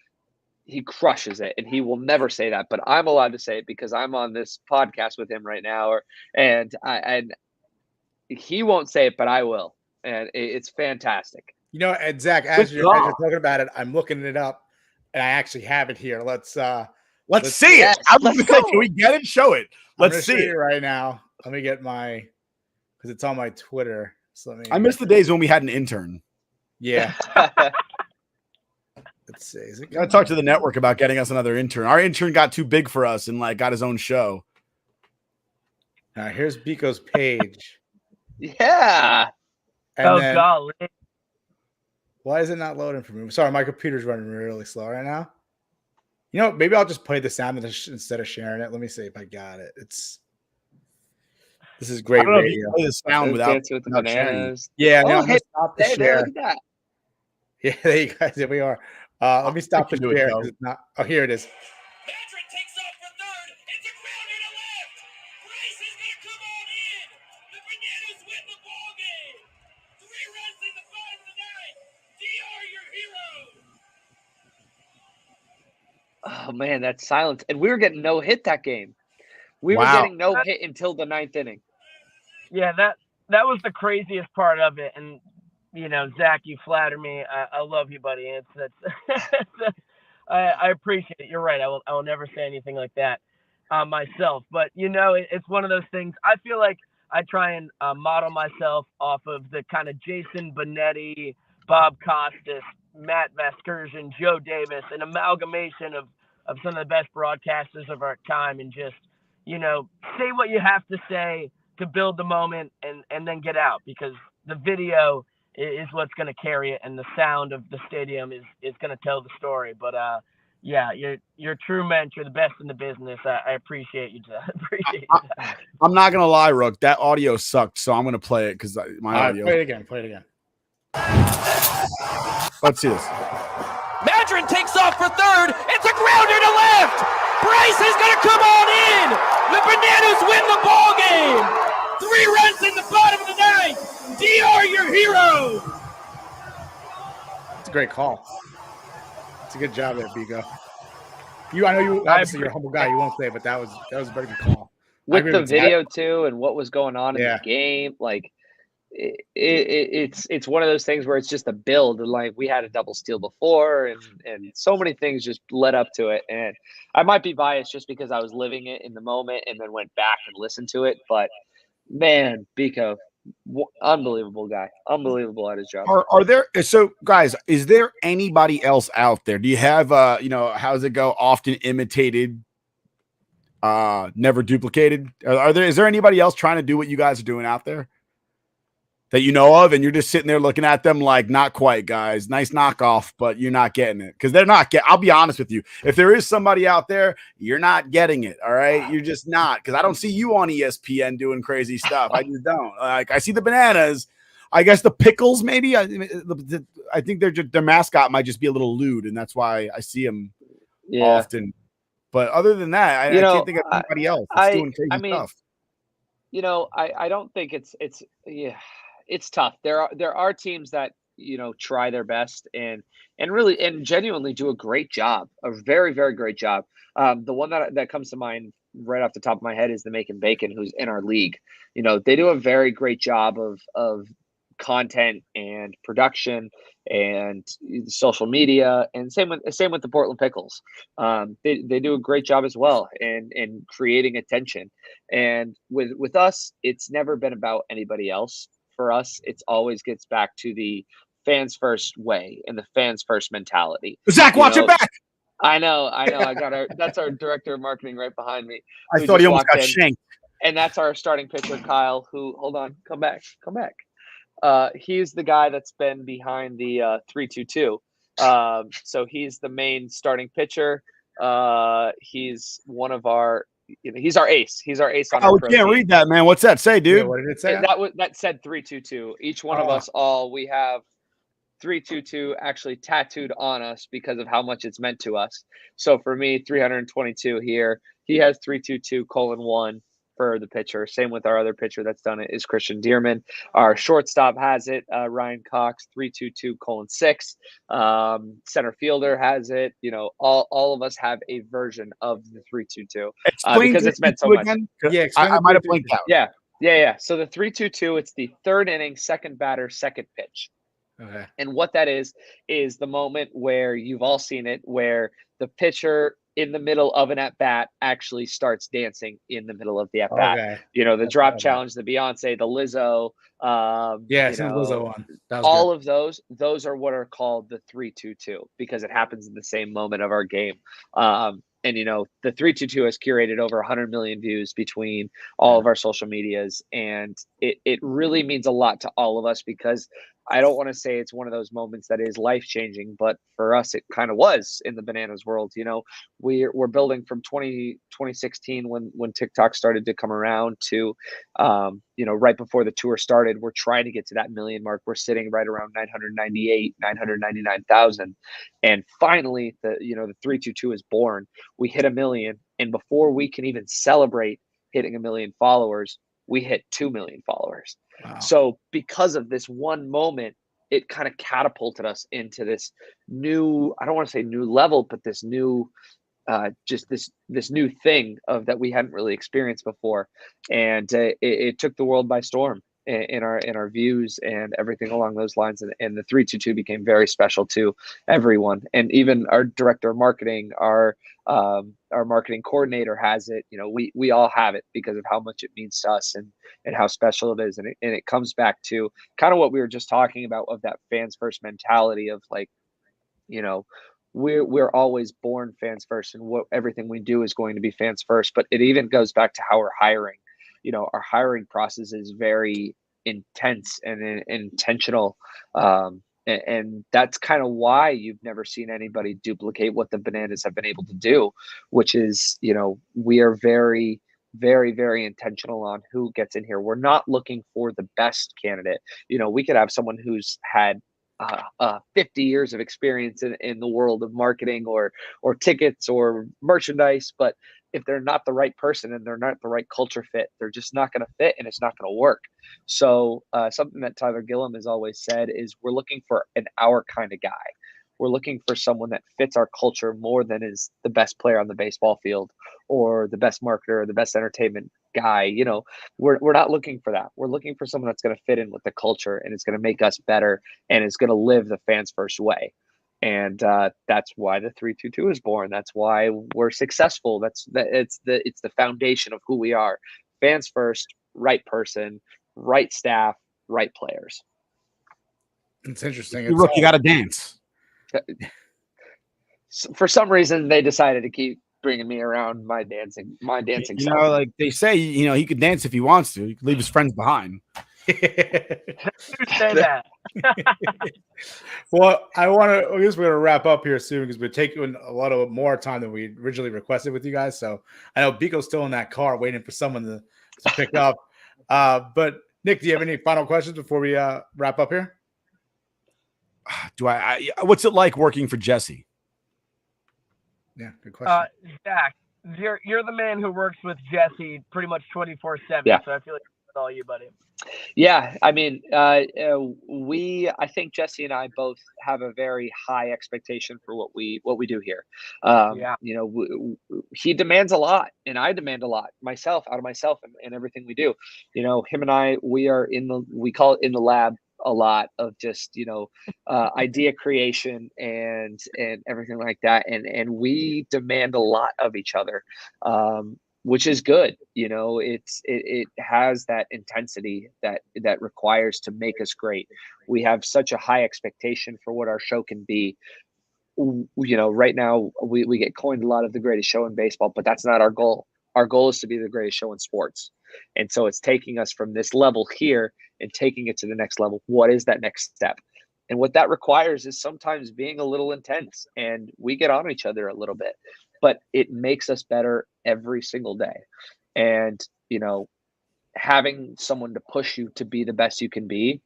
he crushes it, and he will never say that, but I'm allowed to say it because I'm on this podcast with him right now, and he won't say it, but I will, and it's fantastic. And Zach, as you're talking about it, I'm looking it up, and I actually have it here. Let's see it. Yes, I was going to say, can we get it? Show it. Let's see it right now. Let me get because it's on my Twitter. So I miss the days when we had an intern. Yeah. Let's see. Gotta talk to the network about getting us another intern. Our intern got too big for us and got his own show. Now here's Biko's page. Yeah. And golly. Why is it not loading for me? Sorry, my computer's running really slow right now. Maybe I'll just play the sound instead of sharing it. Let me see if I got it. This is great radio. Play the sound without sharing. Yeah, I'm gonna stop the share. Look at that. Yeah, there you guys. Here we are. Let me stop the share. It's not. Oh, here it is. Patrick takes off for third. It's a grounder to left. Grace is going to come on in. The Bananas win the ball game. 3 runs in the 5 of the 9th. DR, your hero. Oh man, that's silence. And we were getting no hit that game. We were getting no hit until the 9th inning. Yeah, that was the craziest part of it. And Zach, you flatter me. I love you, buddy. I appreciate it. You're right. I will never say anything like that myself. But it's one of those things. I feel like I try and model myself off of the kind of Jason Benetti, Bob Costas, Matt Vasgersian, Joe Davis, an amalgamation of some of the best broadcasters of our time, and just say what you have to say to build the moment, and then get out, because the video is what's going to carry it, and the sound of the stadium is going to tell the story. But Yeah, you're true mensch. You're the best in the business. I appreciate you, Jeff. Appreciate you, Jeff. I'm not gonna lie, Rook. That audio sucked, so I'm gonna play it because my audio. Play it again. Play it again. Let's see this. Madron takes off for third. It's a grounder to left. Bryce is going to come on in. The Bananas win the ball game. 3 runs in the bottom of the ninth. DR, your hero. It's a great call. It's a good job there, Biko. I know you obviously you're a humble guy. You won't say, but that was a very good call. With the video too, and what was going on in the game, like it's one of those things where it's just a build. Like we had a double steal before, and so many things just led up to it. And I might be biased just because I was living it in the moment and then went back and listened to it. But man, Biko, unbelievable guy, unbelievable at his job. Are there guys? Is there anybody else out there? Do you have how's it go? Often imitated, never duplicated. Is there anybody else trying to do what you guys are doing out there that you know of, and you're just sitting there looking at them like, not quite, guys. Nice knockoff, but you're not getting it because they're not I'll be honest with you. If there is somebody out there, you're not getting it. All right, you're just not, because I don't see you on ESPN doing crazy stuff. I just don't. Like I see the Bananas. I guess the Pickles, maybe. I think their mascot might just be a little lewd, and that's why I see them often. But other than that, I can't think of anybody else that's doing crazy stuff. I don't think it's tough. There are teams that try their best and really and genuinely do a great job, a very, very great job. The one that comes to mind right off the top of my head is the Making Bacon, who's in our league. They do a very great job of content and production and social media, and same with the Portland Pickles. They do a great job as well in creating attention. And with us, it's never been about anybody else. For us, it's always gets back to the fans first way and the fans first mentality. Zach, watch it back. I know. I got that's our director of marketing right behind me. I thought he almost got shanked. And that's our starting pitcher, Kyle, who, hold on, come back. He's the guy that's been behind the 3-2-2. So he's the main starting pitcher. He's one of our, he's our ace. He's our ace on our we can't read that, man. What's that say, dude? Yeah, what did it say? That said 3-2-2. Each one of us, we have 3-2-2 actually tattooed on us because of how much it's meant to us. So for me, 322 here. He has 3-2-2:1 for the pitcher. Same with our other pitcher that's done it is Christian Dearman. Our shortstop has it, Ryan Cox, 3-2-2:6. Center fielder has it. All of us have a version of the 3-2-2 because it's meant so much. Yeah, I might have blinked out. Yeah. So the 3-2-2, it's the third inning, second batter, second pitch. Okay. And what that is the moment where you've all seen it, where the pitcher in the middle of an at-bat actually starts dancing in the middle of the at-bat. Okay. The drop challenge, the Beyonce, the Lizzo. The Lizzo one. All of those are what are called the 3-2-2 because it happens in the same moment of our game. And the 3-2-2 has curated over 100 million views between all of our social medias. And it really means a lot to all of us because I don't want to say it's one of those moments that is life-changing, but for us, it kind of was in the Bananas world. We're building from 2016 when TikTok started to come around to, right before the tour started. We're trying to get to that million mark. We're sitting right around 999,000. And finally, the 3-2-2 is born. We hit 1 million. And before we can even celebrate hitting 1 million followers, we hit 2 million followers. Wow. So because of this one moment, it kind of catapulted us into this new, I don't want to say new level, but this new, just this new thing of that we hadn't really experienced before. And it took the world by storm in our views and everything along those lines. And the 3-2-2 became very special to everyone. And even our director of marketing, our marketing coordinator has it. We all have it because of how much it means to us and how special it is. And it comes back to kind of what we were just talking about of that fans first mentality of like, we're always born fans first, and what everything we do is going to be fans first. But it even goes back to how we're hiring. Our hiring process is very intense and intentional. And that's kind of why you've never seen anybody duplicate what the Bananas have been able to do, which is, we are very, very, very intentional on who gets in here. We're not looking for the best candidate. We could have someone who's had 50 years of experience in the world of marketing or tickets or merchandise, but if they're not the right person and they're not the right culture fit, they're just not going to fit and it's not going to work. So something that Tyler Gillum has always said is we're looking for our kind of guy. We're looking for someone that fits our culture more than is the best player on the baseball field or the best marketer or the best entertainment guy. We're not looking for that. We're looking for someone that's going to fit in with the culture and it's going to make us better and is going to live the fans first way. And that's why the 3-2-2 is born. That's why we're successful. It's the foundation of who we are. Fans first, right person, right staff, right players. It's interesting. You got to dance. For some reason, they decided to keep bringing me around my dancing. Like they say, he could dance if he wants to. He could leave his friends behind. Say that. Well, I guess we're gonna wrap up here soon because we're taking a lot of more time than we originally requested with you guys. So I know Biko's still in that car waiting for someone to pick up. But Nick, do you have any final questions before we wrap up here? What's it like working for Jessie? Yeah, good question. Zach, you're the man who works with Jessie pretty much 24/7. Yeah. So I feel like it's all you, buddy. Yeah, I mean, I think Jessie and I both have a very high expectation for what we do here. He demands a lot, and I demand a lot out of myself, and everything we do. Him and I, we call it in the lab a lot of just idea creation and everything like that, and we demand a lot of each other. Which is good. It has that intensity that requires to make us great. We have such a high expectation for what our show can be. Right now we get coined a lot of the greatest show in baseball, but that's not our goal. Our goal is to be the greatest show in sports. And so it's taking us from this level here and taking it to the next level. What is that next step? And what that requires is sometimes being a little intense, and we get on each other a little bit, but it makes us better every single day. And, having someone to push you to be the best you can be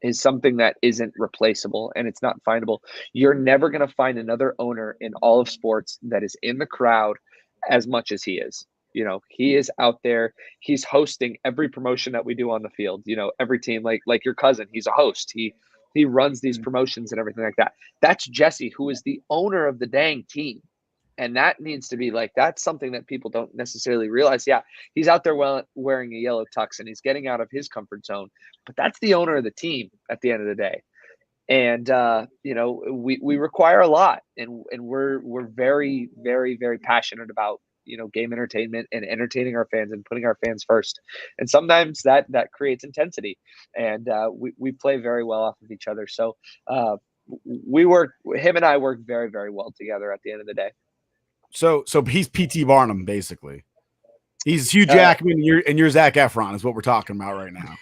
is something that isn't replaceable and it's not findable. You're never going to find another owner in all of sports that is in the crowd as much as he is. He is out there. He's hosting every promotion that we do on the field. Every team, like your cousin, he's a host. He runs these promotions and everything like that. That's Jessie, who is the owner of the dang team. And that needs to be that's something that people don't necessarily realize. Yeah, he's out there wearing a yellow tux and he's getting out of his comfort zone, but that's the owner of the team at the end of the day. And, we require a lot, and we're very, very, very passionate about, game entertainment and entertaining our fans and putting our fans first. And sometimes that creates intensity, and we play very well off of each other. So him and I work very, very well together at the end of the day. So he's P.T. Barnum, basically. He's Hugh Jackman, and you're Zac Efron is what we're talking about right now.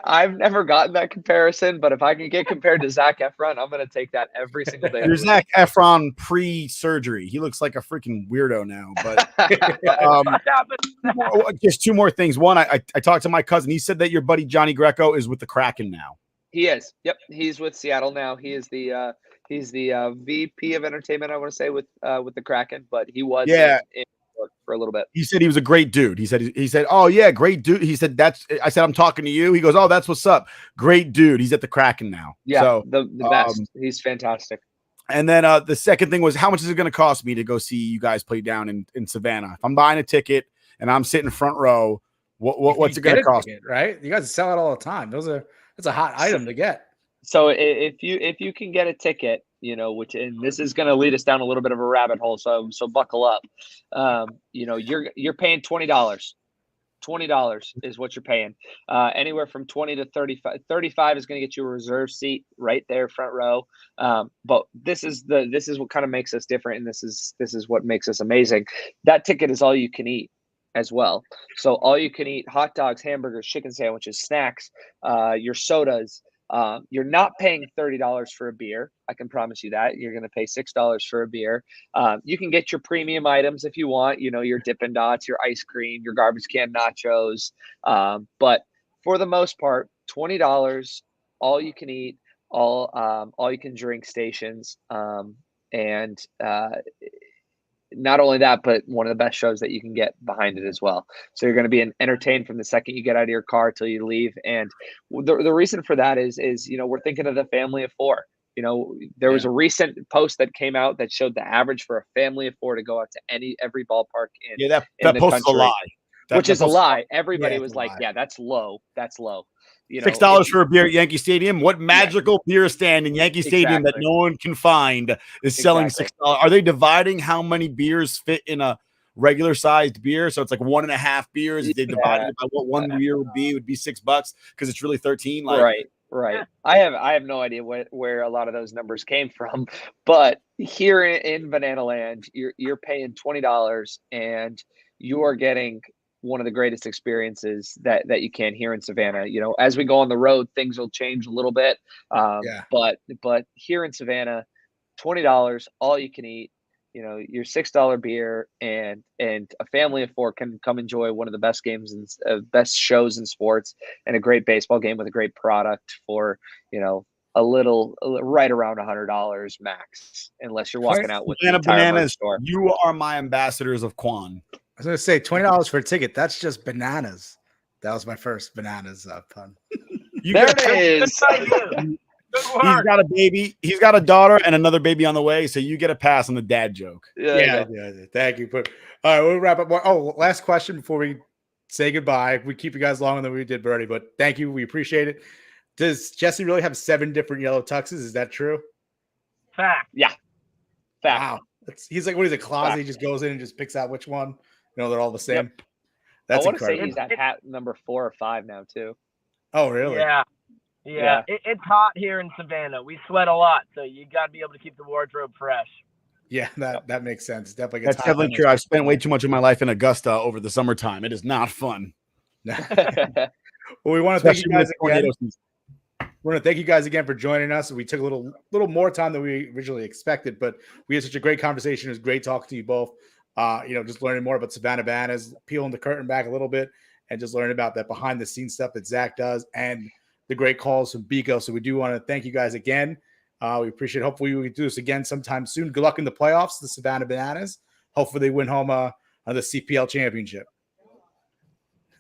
I've never gotten that comparison, but if I can get compared to Zac Efron, I'm going to take that every single day. You're Zac Efron pre-surgery. He looks like a freaking weirdo now. But just two more things. One, I talked to my cousin. He said that your buddy Johnny Greco is with the Kraken now. He is. Yep, he's with Seattle now. He is the VP of entertainment, I want to say, with the Kraken, but he was in for a little bit. He said he was a great dude. He said, oh yeah, great dude. He said, I said, I'm talking to you. He goes, oh, that's what's up. Great dude. He's at the Kraken now. Yeah, so, the best. He's fantastic. And then the second thing was, how much is it going to cost me to go see you guys play down in Savannah? If I'm buying a ticket and I'm sitting front row, what's it going to cost? Ticket, right? You guys sell it all the time. That's a hot item to get. So if you can get a ticket, and this is going to lead us down a little bit of a rabbit hole, so buckle up. You're paying $20. $20 is what you're paying. Anywhere from 20 to 35. 35 is going to get you a reserve seat right there, front row. But this is what kind of makes us different, and this is what makes us amazing. That ticket is all you can eat as well. So all you can eat: hot dogs, hamburgers, chicken sandwiches, snacks, your sodas. You're not paying $30 for a beer. I can promise you that. You're going to pay $6 for a beer. You can get your premium items if you want, your Dippin' Dots, your ice cream, your garbage can nachos. But for the most part, $20, all you can eat, all you can drink stations. And not only that, but one of the best shows that you can get behind it as well. So you're going to be entertained from the second you get out of your car till you leave. And the reason for that is we're thinking of the family of four. There was a recent post that came out that showed the average for a family of four to go out to every ballpark in that the post is a country, lie. Which is a lie. Everybody was like, "Yeah, that's low. That's low." $6 for a beer at Yankee Stadium. What magical beer stand in Yankee Stadium that no one can find is selling $6? Are they dividing how many beers fit in a regular sized beer? So it's like 1.5 beers. If they divided it by what one beer would be, it would be $6 because it's really 13. Right. I have no idea where a lot of those numbers came from, but here in Banana Land, you're paying $20 and you are getting one of the greatest experiences that you can here in Savannah. As we go on the road, things will change a little bit. But here in Savannah, $20, all you can eat, your $6 beer and a family of four can come enjoy one of the best games and best shows in sports and a great baseball game with a great product for, a little right around $100 max, unless you're walking out with the entire Bananas store. You are my ambassadors of Quan. I was going to say $20 for a ticket. That's just bananas. That was my first bananas pun. There it is. He's got a baby. He's got a daughter and another baby on the way. So you get a pass on the dad joke. Yeah. Thank you. All right, we'll wrap up. Oh, last question before we say goodbye. We keep you guys longer than we did, Bernie, but thank you. We appreciate it. Does Jessie really have 7 different yellow tuxes? Is that true? Fact. Yeah. Fact. Wow. He's like, what is a closet? He just goes in and just picks out which one. They're all the same. Yep. That's I want to incredible. say he's at hat number 4 or 5 now too. Oh, really? Yeah. It's hot here in Savannah. We sweat a lot, so you got to be able to keep the wardrobe fresh. Yeah, that makes sense. Definitely. That's definitely true. I've spent way too much of my life in Augusta over the summertime. It is not fun. Well, we want to thank you guys again. We want to thank you guys again for joining us. We took a little more time than we originally expected, but we had such a great conversation. It was great talking to you both. Just learning more about Savannah Bananas, peeling the curtain back a little bit, and just learning about that behind the scenes stuff that Zach does and the great calls from Biko. So we do want to thank you guys again. We appreciate it. Hopefully we can do this again sometime soon. Good luck in the playoffs, the Savannah Bananas. Hopefully they win home the CPL championship.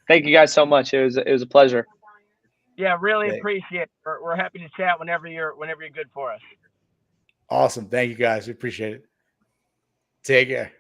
Thank you guys so much. It was a pleasure. Yeah, really appreciate it. We're happy to chat whenever you're good for us. Awesome. Thank you guys. We appreciate it. Take care.